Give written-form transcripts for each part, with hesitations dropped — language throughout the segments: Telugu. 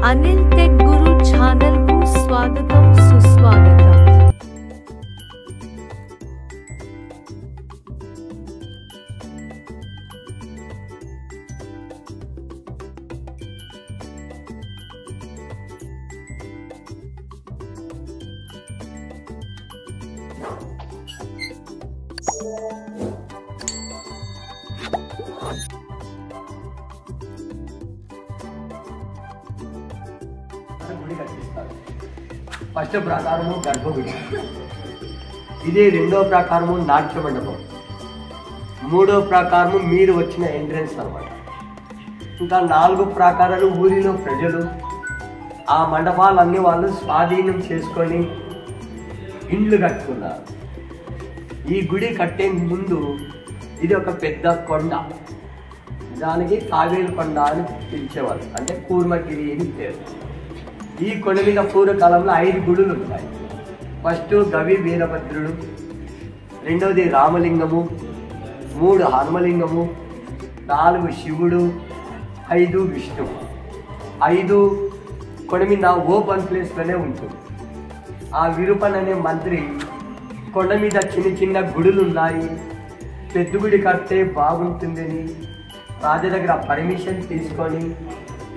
अनिल टेक गुरु ఛానల్ కు స్వాగతం సుస్వాగతం। ఫస్ట్ ప్రాకారము గర్భగుడి, ఇది రెండో ప్రాకారము నాట్య మండపం, మూడో ప్రాకారము మీరు వచ్చిన ఎంట్రన్స్ అన్నమాట। ఇంకా 4 ప్రాకారాలు ఊరిలో ప్రజలు ఆ మండపాలన్నీ వాళ్ళు స్వాధీనం చేసుకొని ఇండ్లు కట్టుకున్నారు। ఈ గుడి కట్టే ముందు ఇది ఒక పెద్ద కొండ, దానికి కావేరు కొండ అని పిలిచేవాళ్ళు, అంటే కూర్మగిరి అని పేరు। ఈ కొండ మీద పూర్వకాలంలో 5 గుడులు ఉంటాయి। ఫస్ట్ గవి వీరభద్రుడు, రెండవది రామలింగము, 3 హనుమలింగము, 4 శివుడు, 5 విష్ణువు। 5 కొండ మీద ఓపెన్ ప్లేస్లోనే ఉంటుంది। ఆ విరూపన్ అనే మంత్రి కొండ మీద చిన్న చిన్న గుడులు ఉన్నాయి, పెద్ద గుడి కడితే బాగుంటుందని రాజు దగ్గర పర్మిషన్ తీసుకొని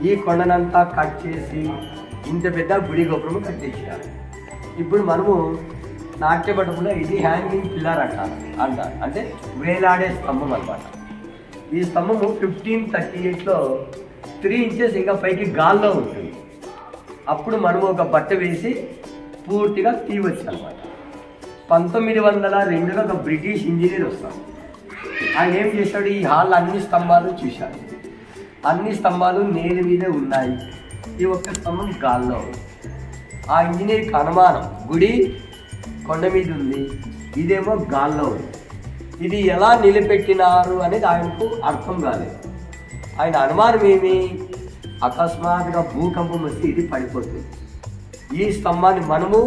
ఈ కొండనంతా కట్ చేసి ఇంత పెద్ద గుడి గోపురం కట్టించారు। ఇప్పుడు మనము నాట్య మండపంలో ఇది హ్యాంగింగ్ పిల్లర్ అంటారు, అంటే వేలాడే స్తంభం అన్నమాట। ఈ స్తంభము 1538లో 3 ఇంచెస్ ఇంకా పైకి గాల్లో ఉంటుంది। అప్పుడు మనము ఒక బట్ట వేసి పూర్తిగా తీయవచ్చు అన్నమాట। 1902లో ఒక బ్రిటిష్ ఇంజనీర్ వస్తాడు, ఆయన ఏం చేశాడు, ఈ హాల్ అన్ని స్తంభాలు చూశాడు, అన్ని స్తంభాలు నేల మీదే ఉన్నాయి, ఈ ఒక్క స్తంభం గాల్లో ఉంది। ఆ ఇంజనీర్కి అనుమానం, గుడి కొండ మీద ఉంది, ఇదేమో గాల్లో ఉంది, ఇది ఎలా నిలబెట్టినారు అనేది ఆయనకు అర్థం కాలేదు। ఆయన అనుమానం ఏమి, అకస్మాత్తుగా భూకంపం వస్తే ఇది పడిపోతుంది, ఈ స్తంభాన్ని మనము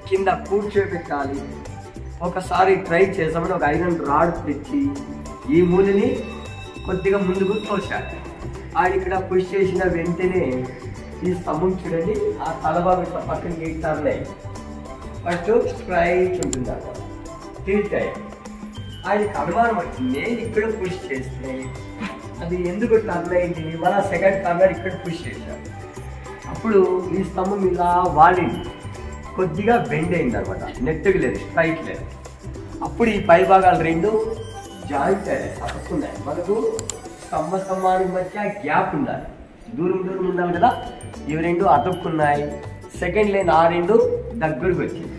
కింద కూర్చోబెట్టాలి, ఒకసారి ట్రై చేసామని ఒక ఐరన్ రాడ్ తెచ్చి ఈ మూలని కొద్దిగా ముందుకు తోశాడు। ఆయన ఇక్కడ పుష్ చేసిన వెంటనే ఈ స్తంభం చూడండి, ఆ తలబాబు ఇట్లా పక్కన గీటారున్నాయి, ఫస్ట్ స్ట్రైట్ ఉంటుంది అక్కడ తీర్చాయి। ఆయనకి అనుమానం వచ్చింది, నేను ఇక్కడ పుష్ చేస్తే అది ఎందుకు టర్న్ అయింది, మళ్ళీ సెకండ్ టర్నర్ ఇక్కడ పుష్ చేశాడు, అప్పుడు ఈ స్తంభం ఇలా వాలింది, కొద్దిగా బెండ్ అయింది అనమాట, నెట్టుకు లేదు, స్ట్రైట్ లేదు। అప్పుడు ఈ పై భాగాలు 2 జాయింట్ అయ్యాయి, అతుక్కున్నాయి, మనకు స్తంభానికి మధ్య గ్యాప్ ఉండాలి, దూరం దూరం ఉండాలి కదా, ఇవి 2 అతుక్కున్నాయి, సెకండ్ లైన్ ఆ 2 దగ్గరకు వచ్చింది।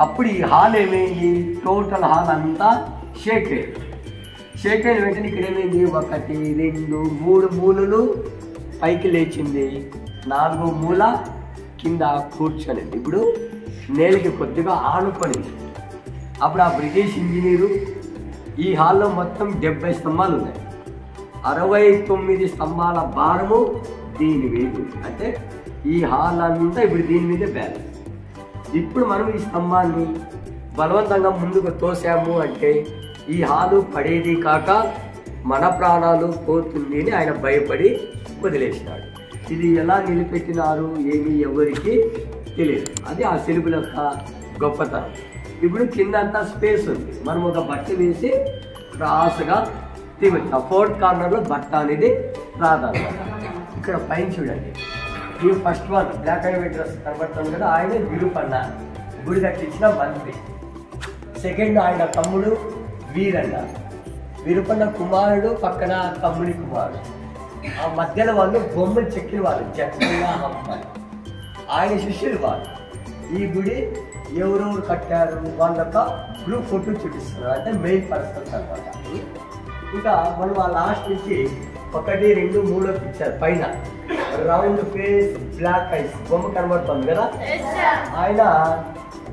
అప్పుడు ఈ హాల్ ఏమైంది, టోటల్ హాల్ అంతా షేక్ అయ్యింది, షేక్ అయిన వెంటనే ఇక్కడ ఏమైంది, 1 2 3 మూలలు పైకి లేచింది, 4వ మూల కింద కూర్చొనింది, ఇప్పుడు నేలకి కొద్దిగా ఆనుకొనింది। అప్పుడు ఆ బ్రిటిష్ ఇంజనీరు ఈ హాల్లో మొత్తం 70 స్తంభాలు ఉన్నాయి, 69 స్తంభాల భారము దీని మీద, అంటే ఈ హాల్ అంతా ఇప్పుడు దీని మీదే బ్యాలెన్స్। ఇప్పుడు మనం ఈ స్తంభాన్ని బలవంతంగా ముందుకు తోసాము అంటే ఈ హాలు పడేది కాక మన ప్రాణాలు పోతుంది అని ఆయన భయపడి వదిలేసినాడు। ఇది ఎలా నిలబెట్టినారు ఏమి ఎవరికి తెలియదు, అది ఆ శిల్పుల యొక్క గొప్పతనం। ఇప్పుడు కింద అంతా స్పేస్ ఉంది, మనం ఒక బట్ట వేసి క్రాస్గా తీవచ్చు, ఆ 4th కార్నర్లో బట్ట అనేది రాదన్నమాట। ఇక్కడ పైన చూడండి, ఈ first one black and white dress కనబడుతుంది కదా, ఆయన విరూపన్న, గుడి కట్టించిన మంత్రి। సెకండ్ ఆయన తమ్ముడు వీరన్న, విరూపన్న కుమారుడు, పక్కన తమ్ముడి కుమారుడు, ఆ మధ్యలో వాళ్ళు బొమ్మలు చెక్కిన వాళ్ళు జక్కయ్య అమ్మాయి, ఆయన శిష్యులు వాళ్ళు। ఈ గుడి ఎవరెవరు కట్టారు వాళ్ళ యొక్క గ్రూప్ ఫోటో చూపిస్తున్నారు, అంటే మెయిన్ పర్సన్స్ అనమాట। ఇంకా మనం ఆ లాస్ట్ నుంచి 1 2 3 పిక్చర్ పైన రౌండ్ ఫేస్ బ్లాక్ ఐస్ బొమ్మ కనబడుతుంది కదా, ఆయన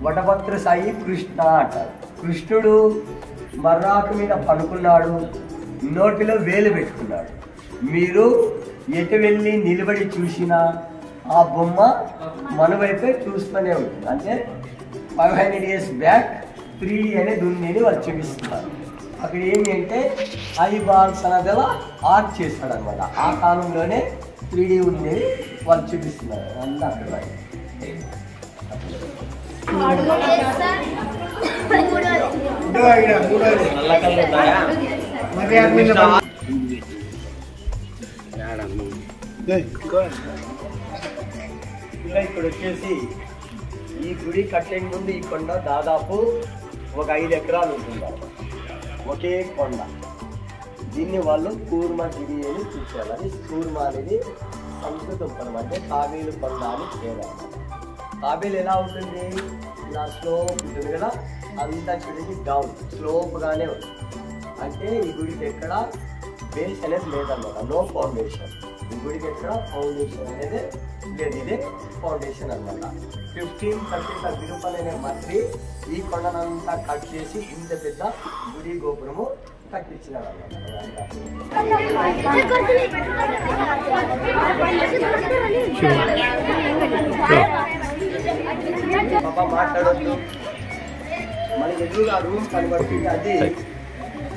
వటభద్ర సాయి కృష్ణ అంటారు। కృష్ణుడు మర్రాకు మీద పడుకున్నాడు, నోటిలో వేలు పెట్టుకున్నాడు, మీరు ఎటు వెళ్ళి నిలబడి చూసినా ఆ బొమ్మ మన వైపే చూస్తూనే ఉంటుంది, అంటే 500 years బ్యాక్ 3D అనేది ఉంది అని వాళ్ళు చూపిస్తున్నారు। అక్కడ ఏంటి అంటే ఐబాల్స్ అనేది ఆర్ట్ చేస్తాడు అనమాట, ఆ కాలంలోనే 3D ఉంది వాళ్ళు చూపిస్తున్నారు అంతా అక్కడ రాయి. ఇలా ఇక్కడ వచ్చేసి ఈ గుడి కట్టే ముందు ఈ కొండ దాదాపు ఒక 5 ఎకరాలు ఉంటుంది. ఒకే కొండ. దీన్ని వాళ్ళు కూర్మగిరి అని చూసారు. అది కూర్మ అనేది సంస్కృతం పదం, అంటే తాబేలు కొండ అని పేరు. తాబేలు ఎలా ఉంటుంది? ఇలా స్లోప్ ఉంటుంది కదా, అంతా చూడండి డౌన్ స్లోప్గానే ఉంది. అంటే ఈ గుడికి ఎక్కడ బేస్ అనేది లేదన్నమాట, నో ఫౌండేషన్. ఈ గుడికి ఎక్కడ ఫౌండేషన్ అనేది లేదు, ఇదే ఫౌండేషన్ అనమాట. 1530 విరూపాయలు అనే మంత్రి ఈ కొండనంతా కట్ చేసి ఇంత పెద్ద గుడి గోపురము కట్టించినాడు అన్నమాట. పాప మాట్లాడొద్దు. మన ఎదురుగా రూమ్ కనబడుతుంది, అది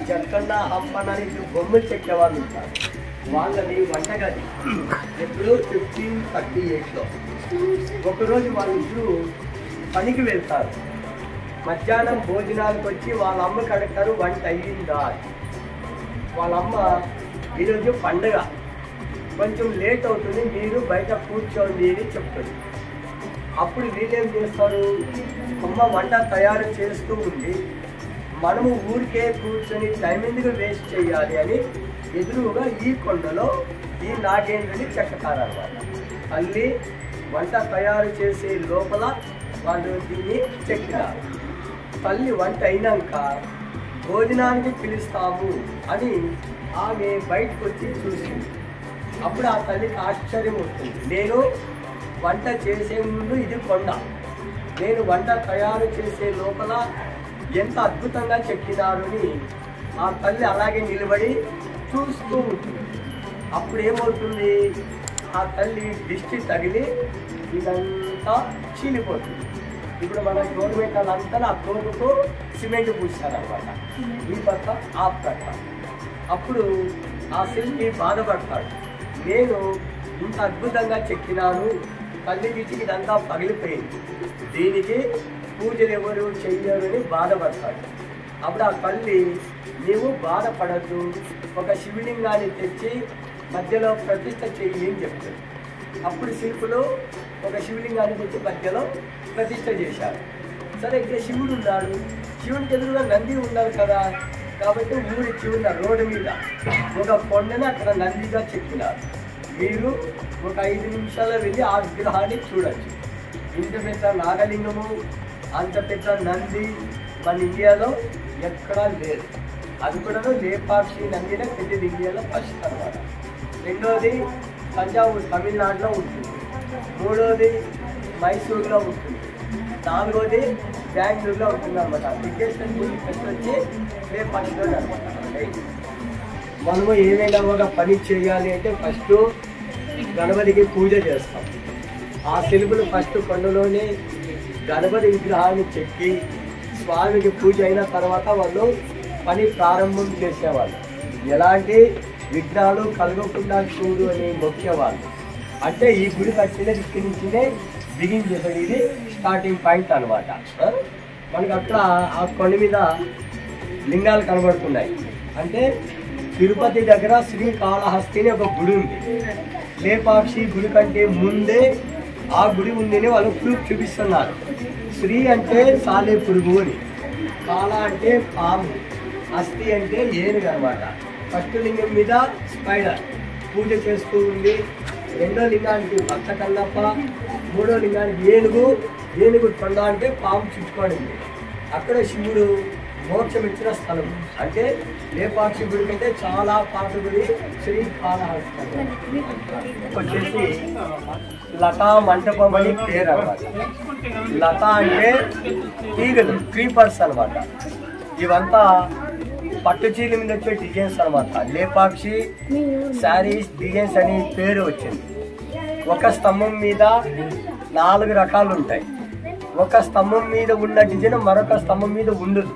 చెక్కన్న హంపనని బొమ్మలు చెక్కేవాళ్ళు ఉంటారు. వాళ్ళని వంటగది ఎప్పుడు 1538లో ఒకరోజు వాళ్ళిద్దరూ పనికి వెళ్తారు. మధ్యాహ్నం భోజనాలకు వచ్చి వాళ్ళ అమ్మకి అడుగుతారు, వంట అయ్యిందా? వాళ్ళమ్మ ఈరోజు పండుగ, కొంచెం లేట్ అవుతుంది, మీరు బయట కూర్చోండి అని చెప్తుంది. అప్పుడు వీళ్ళేం చేస్తారు, అమ్మ వంట తయారు చేస్తూ ఉంది, మనము ఊరికే కూర్చొని టైం ఎందుకు వేస్ట్ చేయాలి అని ఎదురుగా ఈ కొండలో ఈ నాగేంద్రుని చెక్కుతారన్నమాట. మళ్ళీ వంట తయారు చేసే లోపల వాళ్ళు దీన్ని చెక్కినారు. తల్లి వంట అయినాక భోజనానికి పిలుస్తాము అని ఆమె బయటకు వచ్చి చూసింది. అప్పుడు ఆ తల్లికి ఆశ్చర్యం వస్తుంది, నేను వంట చేసే ముందు ఇది కొండ, నేను వంట తయారు చేసే లోపల ఎంత అద్భుతంగా చెక్కినారు అని ఆ తల్లి అలాగే నిలబడి చూస్తూ ఉంటుంది. అప్పుడు ఏమవుతుంది, ఆ తల్లి దిష్టి తగిలి ఇదంతా చీలిపోతుంది. ఇప్పుడు మన గవర్నమెంట్ వాళ్ళంతా ఆ తోటకు సిమెంట్ పూసారనమాట, ఈ పక్క ఆ పక్క. అప్పుడు ఆ శిల్పి బాధపడతాడు, నేను ఇంత అద్భుతంగా చెక్కినాను, తల్లి దిష్టికి ఇదంతా పగిలిపోయింది, దీనికి పూజలు ఎవరు చెయ్యరు అని బాధపడతాడు. అప్పుడు ఆ తల్లి, నీవు బాధపడద్దు, ఒక శివలింగాన్ని తెచ్చి మధ్యలో ప్రతిష్ఠ చెయ్యి అని చెప్తాడు. అప్పుడు శిల్పులు ఒక శివలింగాన్ని తెచ్చి మధ్యలో ప్రతిష్ఠ చేశారు. సరే, ఇక్కడ శివుడు ఉన్నాడు, శివుడికి ఎదురుగా నంది ఉన్నారు కదా, కాబట్టి ఊరి చివరిన రోడ్డు మీద ఒక కొండను అక్కడ నందిగా చెక్కినారు. మీరు ఒక 5 నిమిషాల్లో వెళ్ళి ఆ విగ్రహాన్ని చూడొచ్చు. ఇంత పెద్ద నాగలింగము, అంత పెద్ద నంది మన ఇండియాలో ఎక్కడా లేదు. అది కూడా లేపాక్షి నందినే పెద్దది ఇండియాలో ఫస్ట్ అనమాట. రెండోది తంజావూరు తమిళనాడులో ఉంటుంది, మూడోది మైసూరులో ఉంటుంది, నాలుగోది బెంగళూరులో ఉంటుంది అనమాట. బిగ్గెస్ట్ గుడి ఫస్ట్ వచ్చి లేపాక్షిలో అనమాట. మనము ఏమైనా ఒక పని చేయాలి అంటే ఫస్ట్ గణపతికి పూజ చేస్తాం. ఆ శిల్పులు ఫస్ట్ కొండలోనే గణపతి విగ్రహాన్ని చెక్కి స్వామికి పూజ అయిన తర్వాత వాళ్ళు పని ప్రారంభం చేసేవాళ్ళు. ఎలాంటి విఘ్నాలు కలగకుండా చూడు అని మొక్కేవాళ్ళు. అంటే ఈ గుడి కట్టినది ఇక్కడి నుంచినే బిగిన్ చేసేది, ఇది స్టార్టింగ్ పాయింట్ అనమాట. మనకు అక్కడ ఆ కొండ మీద లింగాలు కనబడుతున్నాయి. అంటే తిరుపతి దగ్గర శ్రీకాళహస్తి అని ఒక గుడి ఉంది. లేపాక్షి గుడి కంటే ముందే ఆ గుడి ఉందని వాళ్ళు ప్రూఫ్ చూపిస్తున్నారు. శ్రీ అంటే సాలే పురుగు అని, కాళ అంటే పాము, హస్తి అంటే ఏనుగు అనమాట. ఫస్ట్ లింగం మీద స్పైడర్ పూజ చేస్తూ ఉంది, రెండో లింగానికి భక్త కన్నప్ప, మూడో లింగానికి ఏనుగు కొండ అంటే పాము చుట్టుకోండి. అక్కడ శివుడు మోక్షం ఇచ్చిన స్థలం. అంటే లేపాక్షి గుడి కంటే చాలా పాత గుడి శ్రీకాళహస్తి. వచ్చేసి లతా మంటపం అని పేరు అనమాట. లత అంటే తీగలు, క్రీపర్స్ అనమాట. ఇవంతా పట్టుచీల మీద వచ్చే డిజైన్స్ అనమాట. లేపాక్షి శారీస్ డిజైన్స్ అని పేరు వచ్చింది. ఒక స్తంభం మీద 4 రకాలు ఉంటాయి. ఒక స్తంభం మీద ఉన్న డిజైన్ మరొక స్తంభం మీద ఉండదు.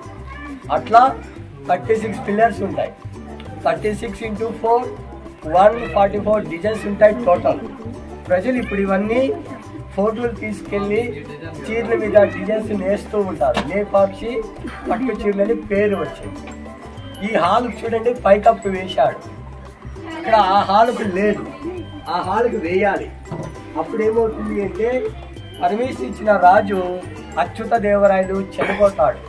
అట్లా 36 పిల్లర్స్ ఉంటాయి. 36 × 4 144 డిజైన్స్ ఉంటాయి టోటల్. ప్రజలు ఇప్పుడు ఇవన్నీ ఫోటోలు తీసుకెళ్ళి చీరల మీద డిజైన్స్ నేస్తూ ఉంటారు. లేపాక్షి పట్టు చీరలని పేరు వచ్చింది. ఈ హాల్ చూడండి, పైకప్పు వేశాడు. ఇక్కడ ఆ హాలుకు లేదు, ఆ హాలుకు వేయాలి. అప్పుడు ఏమవుతుంది అంటే పర్మిషన్ ఇచ్చిన రాజు అచ్యుత దేవరాయలు చనిపోతాడు.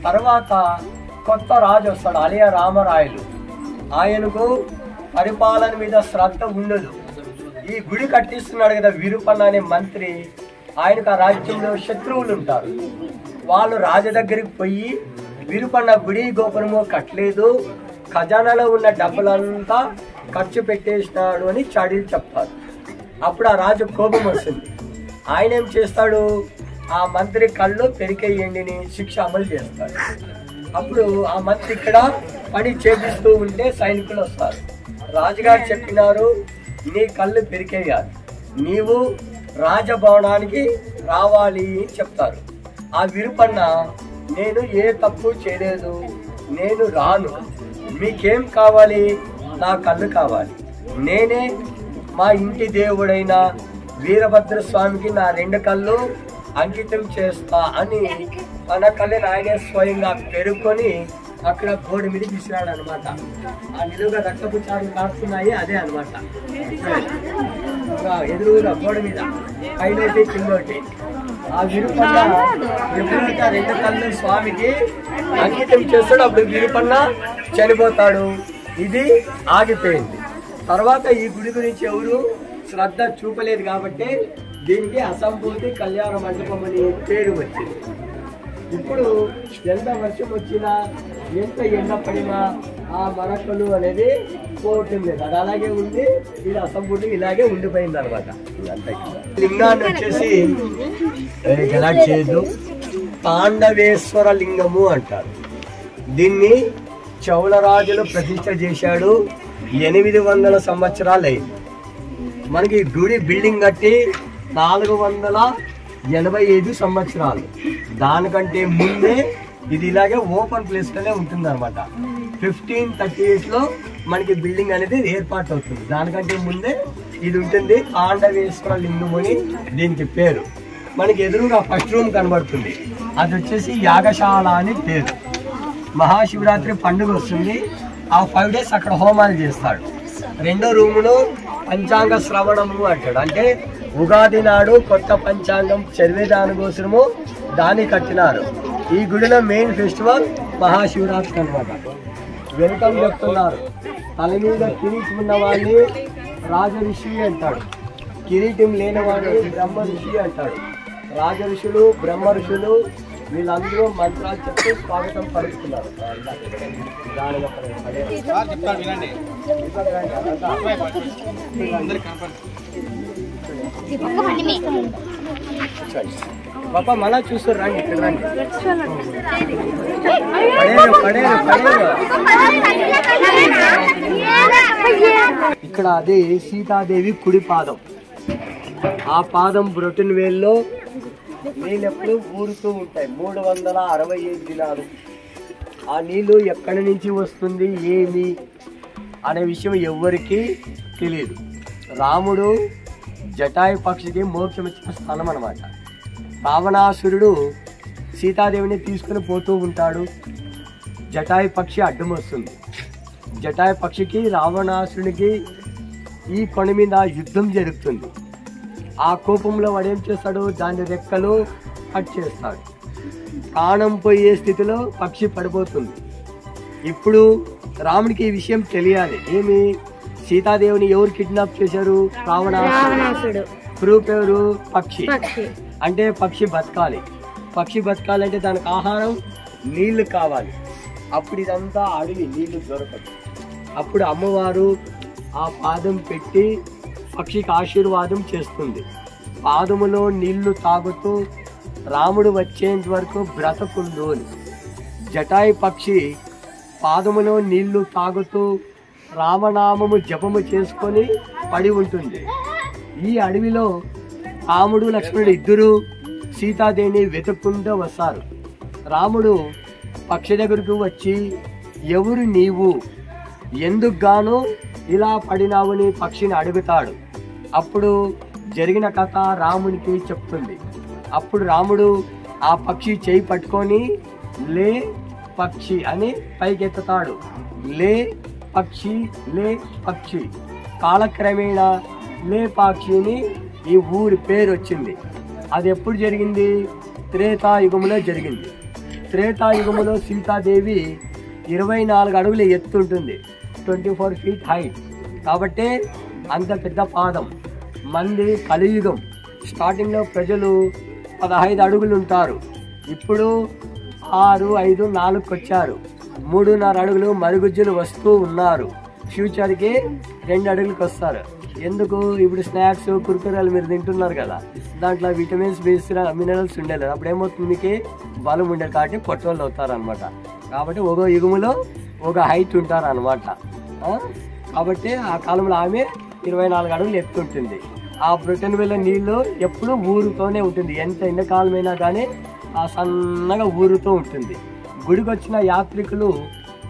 తర్వాత కొత్త రాజు వస్తాడు, అలియ రామరాయలు. ఆయనకు పరిపాలన మీద శ్రద్ధ ఉండదు. ఈ గుడి కట్టిస్తున్నాడు కదా విరుపన్న అనే మంత్రి, ఆయనకు ఆ రాజ్యంలో శత్రువులు ఉంటారు. వాళ్ళు రాజు దగ్గరికి పోయి విరుపన్న గుడి గోపురము కట్టలేదు, ఖజానాలో ఉన్న డబ్బులంతా ఖర్చు పెట్టేసినాడు అని చాడీలు చెప్తారు. అప్పుడు ఆ రాజు కోపం వస్తుంది. ఆయన ఏం చేస్తాడు, ఆ మంత్రి కళ్ళు పెరికేయండిని శిక్ష అమలు చేస్తాడు. అప్పుడు ఆ మంత్రి ఇక్కడ పని చేపిస్తూ ఉంటే సైనికులు వస్తారు. రాజుగారు చెప్పినారు, నీ కళ్ళు పెరికేయాలి, నీవు రాజభవనానికి రావాలి అని చెప్తారు. ఆ విరుపన్న, నేను ఏ తప్పు చేయలేదు, నేను రాను, మీకేం కావాలి, నా కళ్ళు కావాలి, నేనే మా ఇంటి దేవుడైన వీరభద్ర స్వామికి నా 2 కళ్ళు అంకితం చేస్తా అని తన కళ్ళని ఆయనే స్వయంగా పెరుక్కొని అక్కడ గోడ మీద విసిరాడు అనమాట. ఆ నిలువుగా రక్తపు చారులు కాస్తున్నాయి, అదే అనమాట. ఎదురుగా గోడ మీద పైనటి కిందటి ఆ విరుపన్న ఎప్పుడైతే 2 కళ్ళు స్వామికి అంకితం చేస్తాడు, అప్పుడు విరుపన్న చనిపోతాడు. ఇది ఆగిపోయింది. తర్వాత ఈ గుడి గురించి ఎవరు శ్రద్ధ చూపలేదు కాబట్టి దీనికి అసంపూర్తి కళ్యాణ మండపం అని పేరు వచ్చింది. ఇప్పుడు ఎంత వర్షం వచ్చినా ఎంత ఎండ పడినా ఆ మరకలు అనేది పోతుంది. అది అలాగే ఉంది, ఇది అసంపూర్తి ఇలాగే ఉండిపోయింది అనమాట. లింగాన్ని వచ్చేసి గలాట్ చేయదు, తాండవేశ్వర లింగము అంటారు. దీన్ని చౌళరాజులు ప్రతిష్ట చేశాడు. 800 సంవత్సరాలు అయింది. మనకి గుడి బిల్డింగ్ కట్టి 485 సంవత్సరాలు. దానికంటే ముందే ఇది ఇలాగే ఓపెన్ ప్లేస్ లోనే ఉంటుంది అనమాట. 1538లో మనకి బిల్డింగ్ అనేది ఏర్పాటు అవుతుంది. దానికంటే ముందే ఇది ఉంటుంది. తాండవేశ్వర లింగం అని దీనికి పేరు. మనకి ఎదురుగా ఫస్ట్ రూమ్ కనబడుతుంది, అది వచ్చేసి యాగశాల అని పేరు. మహాశివరాత్రి పండుగ వస్తుంది, ఆ 5 days అక్కడ హోమాలు చేస్తాడు. 2వ రూమును పంచాంగ శ్రవణము అంటాడు. అంటే ఉగాది నాడు కొత్త పంచాంగం చదివే దానికోసము దాన్ని కట్టినారు. ఈ గుడిలో మెయిన్ ఫెస్టివల్ మహాశివరాత్రి అనమాట. వెల్కమ్ చెప్తున్నారు. తల మీద కిరీటం ఉన్న వాడిని రాజఋషి అంటాడు, కిరీటం లేని వాడిని బ్రహ్మ ఋషి అంటాడు. రాజఋషులు బ్రహ్మ ఋషులు వీళ్ళందరూ మంత్రాలు చెప్తూ స్వాగతం పలుకుతున్నారు. పాప మళ్ళా చూస్తారు, రండి ఇక్కడ రండి. ఇక్కడ అదే సీతాదేవి కుడి పాదం. ఆ పాదం బ్రొటన్ వేల్లో నీళ్ళెప్పుడు ఊరుతూ ఉంటాయి 365 దినాలు. ఆ నీళ్ళు ఎక్కడి నుంచి వస్తుంది ఏమి అనే విషయం ఎవ్వరికీ తెలియదు. రాముడు జటాయు పక్షికి మోక్షం ఇచ్చిన స్థలం అన్నమాట. రావణాసురుడు సీతాదేవిని తీసుకుని పోతూ ఉంటాడు. జటాయు పక్షి అడ్డం వస్తుంది. జటాయు పక్షికి రావణాసురునికి ఈ కొండ మీద యుద్ధం జరుగుతుంది. ఆ కోపంలో వాడు ఏం చేస్తాడు, దాని రెక్కలు కట్ చేస్తాడు. ప్రాణం పోయే స్థితిలో పక్షి పడిపోతుంది. ఇప్పుడు రాముడికి ఈ విషయం తెలియాలి. ఏమి, సీతాదేవిని ఎవరు కిడ్నాప్ చేశారు? రావణాసురుడు. ప్రూఫ్ ఎవరు? పక్షి. అంటే పక్షి బతకాలి. పక్షి బతకాలంటే దానికి ఆహారం, నీళ్లు కావాలి. అప్పుడు ఇదంతా అడవి, నీళ్లు దొరకదు. అప్పుడు అమ్మవారు ఆ పాదం పెట్టి పక్షికి ఆశీర్వాదం చేస్తుంది. పాదములో నీళ్లు తాగుతూ రాముడు వచ్చేంత వరకు బ్రతకుండు అని. జటాయి పక్షి పాదములో నీళ్లు తాగుతూ రామనామము జపము చేసుకొని పడి ఉంటుంది. ఈ అడవిలో రాముడు లక్ష్మణుడు ఇద్దరు సీతాదేవిని వెతుక్కుంటూ వస్తారు. రాముడు పక్షి దగ్గరకు వచ్చి, ఎవరు నీవు, ఎందుకు గాను ఇలా పడినావుని పక్షిని అడుగుతాడు. అప్పుడు జరిగిన కథ రామునికి చెప్తుంది. అప్పుడు రాముడు ఆ పక్షి చేయి పట్టుకొని లే పక్షి అని పైకెత్తుతాడు. లే పక్షి, లే పక్షి. కాలక్రమేణా లేపాక్షిని ఈ ఊరి పేరు వచ్చింది. అది ఎప్పుడు జరిగింది? త్రేతాయుగంలో జరిగింది. త్రేతాయుగంలో సీతాదేవి 24 అడుగుల ఎత్తు ఉంటుంది, 24 feet హైట్. కాబట్టి అంత పెద్ద పాదం. మంది కలియుగం స్టార్టింగ్లో ప్రజలు 15 అడుగులు ఉంటారు. ఇప్పుడు 6, 5, 4కి వచ్చారు. 3.5 అడుగులు మరుగుజ్జులు వస్తూ ఉన్నారు. ఫ్యూచర్కి 2 అడుగులకి వస్తారు. ఎందుకు? ఇప్పుడు స్నాక్స్ కుర్కురేలు మీరు తింటున్నారు కదా, దాంట్లో విటమిన్స్, మినరల్స్ ఉండేది. అప్పుడు ఏమవుతుంది? మీకు బలం ఉండేది కాబట్టి పొట్టోళ్ళు అవుతారనమాట. కాబట్టి ఒక యుగములో ఒక హైట్ ఉంటారనమాట. కాబట్టి ఆ కాలంలో ఆమె 24 అడుగులు ఎత్తుంటుంది. ఆ బ్రిటన్ వెళ్ళే నీళ్ళు ఎప్పుడు ఊరుతూనే ఉంటుంది. ఎంత ఎండాకాలమైనా కానీ ఆ సన్నగా ఊరుతూ ఉంటుంది. గుడికి వచ్చిన యాత్రికులు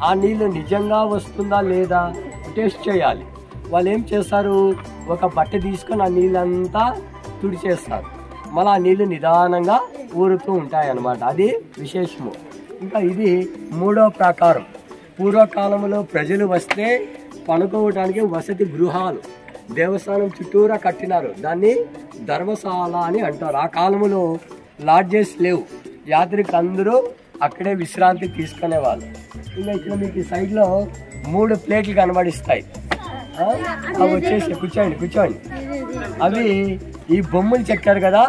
ఆ నీళ్ళు నిజంగా వస్తుందా లేదా టెస్ట్ చేయాలి. వాళ్ళు ఏం చేస్తారు? ఒక బట్ట తీసుకొని ఆ నీళ్ళంతా తుడిచేస్తారు. మళ్ళీ ఆ నీళ్లు నిదానంగా ఊరుతూ ఉంటాయి అన్నమాట. అది విశేషము. ఇంకా ఇది 3వ ప్రకారం. పూర్వకాలంలో ప్రజలు వస్తే పనుకోవడానికి వసతి గృహాలు దేవస్థానం చుట్టూరా కట్టినారు. దాన్ని ధర్మశాల అని అంటారు. ఆ కాలంలో లాడ్జెస్ లేవు. యాత్రికులు అందరూ అక్కడే విశ్రాంతి తీసుకునేవాళ్ళు. ఇంకా ఇక్కడ మీకు సైడ్లో 3 ప్లేట్లు కనబడిస్తాయి. అవి వచ్చేసి కూర్చోండి. అవి ఈ బొమ్మలు చెక్కారు కదా,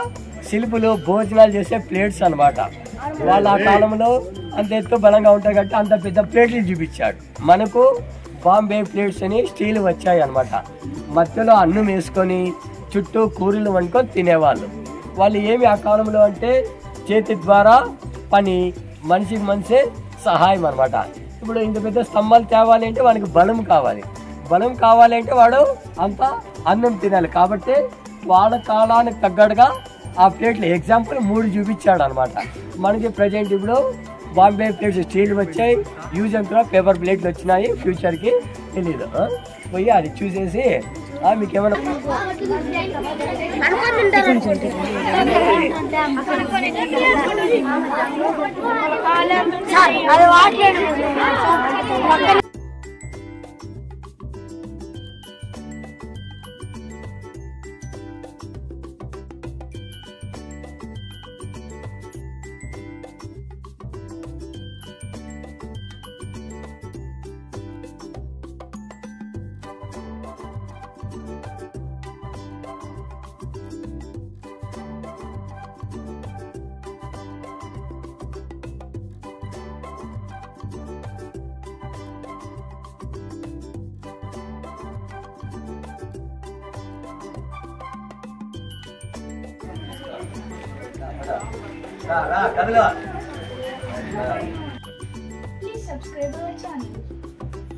శిల్పులు భోజనాలు చేసే ప్లేట్స్ అన్నమాట. వాళ్ళు ఆ కాలంలో అంత ఎత్తు బలంగా ఉంటారు కాబట్టి అంత పెద్ద ప్లేట్లు చూపించాడు. మనకు బాంబే ప్లేట్స్ అని స్టీల్ వచ్చాయి అన్నమాట. మధ్యలో అన్నం వేసుకొని చుట్టూ కూరలు వండుకొని తినేవాళ్ళు. వాళ్ళు ఏమి ఆ కాలంలో అంటే చేతి ద్వారా పని, మనిషికి మనిషే సహాయం అన్నమాట. ఇప్పుడు ఇంత పెద్ద స్తంభాలు తేవాలి అంటే వానికి బలం కావాలి. బలం కావాలంటే వాడు అంత అన్నం తినాలి. కాబట్టి వాళ్ళ కాలానికి తగ్గట్టుగా ఆ ప్లేట్లు ఎగ్జాంపుల్ 3 చూపించాడు అనమాట. మనకి ప్రజెంట్ ఇప్పుడు బాంబే ప్లేట్స్ స్టీల్ వచ్చాయి, యూజ్ అండ్ త్రో పేపర్ ప్లేట్లు వచ్చినాయి. ఫ్యూచర్కి తెలీదు. పోయి అది చూసేసి మీకు ఏమైనా Please subscribe our channel.